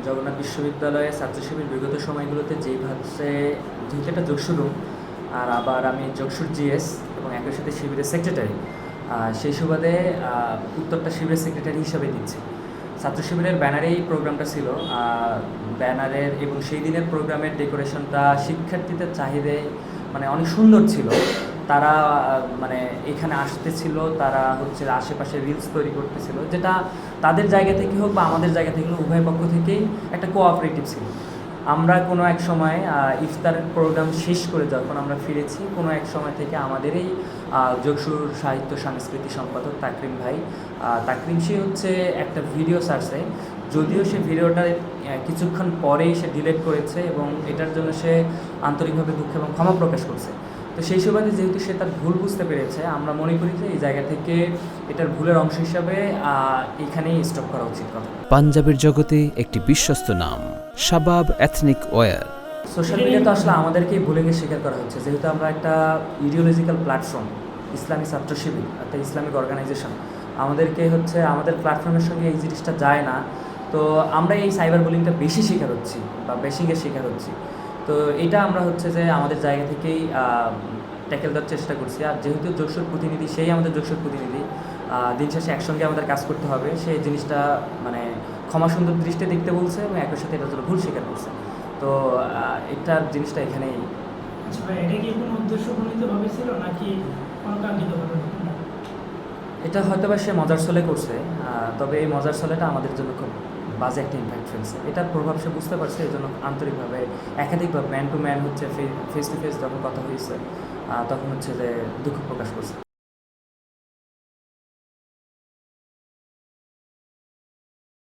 জগন্নাথ বিশ্ববিদ্যালয়ে ছাত্র শিবির বিগত সময়গুলোতে যেভাবে, যেহেতু এটা যোগসুর রুম, আর আবার আমি যোগসুর জিএস এবং একই সাথে শিবিরের সেক্রেটারি, সেই সুবাদে উত্তরটা শিবিরের সেক্রেটারি হিসাবে দিচ্ছি। ছাত্র শিবিরের ব্যানারেই প্রোগ্রামটা ছিল। ব্যানারের এবং সেই দিনের প্রোগ্রামের ডেকোরেশনটা শিক্ষার্থীদের চাহিদায় মানে অনেক সুন্দর ছিল। তারা মানে এখানে আসতেছিল, তারা হচ্ছে আশেপাশে রিলস তৈরি করতেছিল, যেটা তাদের জায়গা থেকে হোক বা আমাদের জায়গা থেকে হোক, উভয় পক্ষ থেকেই একটা কোঅপারেটিভ ছিল। আমরা কোনো এক সময় ইফতারের প্রোগ্রাম শেষ করে যখন আমরা ফিরেছি, কোনো এক সময় থেকে আমাদের এই যোগসুর সাহিত্য সংস্কৃতি সম্পাদক তাকরিম ভাই, তাকরিম সে হচ্ছে একটা ভিডিও ছাড়ছে, যদিও সে ভিডিওটা কিছুক্ষণ পরেই সে ডিলিট করেছে এবং এটার জন্য সে আন্তরিকভাবে দুঃখ এবং ক্ষমা প্রকাশ করছে। তো সেই সুবাদে যেহেতু সে তার ভুল বুঝতে পেরেছে, আমরা মনে করি যে এই জায়গা থেকে এটার ভুলের অংশ হিসাবে এখানেই স্টপ করা উচিত। কথা, পাঞ্জাবের জগতে একটি বিশ্বস্ত নাম শাবাব এথনিক ওয়্যার। সোশ্যাল মিডিয়া তো আসলে আমাদেরকেই ভুলে গিয়ে স্বীকার করা হচ্ছে, যেহেতু আমরা একটা ইডিওলজিক্যাল প্ল্যাটফর্ম, ইসলামী ছাত্র শিবির, একটা ইসলামিক অর্গানাইজেশন, আমাদেরকে হচ্ছে আমাদের প্ল্যাটফর্মের সঙ্গে এই জিনিসটা যায় না। তো আমরা এই সাইবার বুলিংটা বেশি শিকার হচ্ছি বা বেশি গিয়ে শিকার হচ্ছি। তো এটা আমরা হচ্ছে যে আমাদের জায়গা থেকেই ট্যাকেল দেওয়ার চেষ্টা করছি। আর যেহেতু যোগসুর প্রতিনিধি, সেই আমাদের যোগসুর প্রতিনিধি, দিন শেষে একসঙ্গে আমাদের কাজ করতে হবে, সেই জিনিসটা মানে ক্ষমা সুন্দর দৃষ্টি দেখতে বলছে এবং একই সাথে এটার জন্য ভুল স্বীকার করছে। তো এটার জিনিসটা এখানেই। আচ্ছা ভাই, এটা কি কোনো উদ্দেশ্যপ্রণীতভাবে ছিল নাকি অনাকাঙ্ক্ষিতভাবে? এটা হয়তো বা সে মজার ছলে করছে, তবে এই মজার ছলেটা আমাদের জন্য খুব বাজে একটা ইম্প্যাক্ট ফেলছে। এটার প্রভাব সে বুঝতে পারছে, এই জন্য আন্তরিকভাবে একাধিকভাবে ম্যান টু ম্যান হচ্ছে ফেস টু ফেস যখন কথা হয়েছে, তখন হচ্ছে যে দুঃখ প্রকাশ করছে।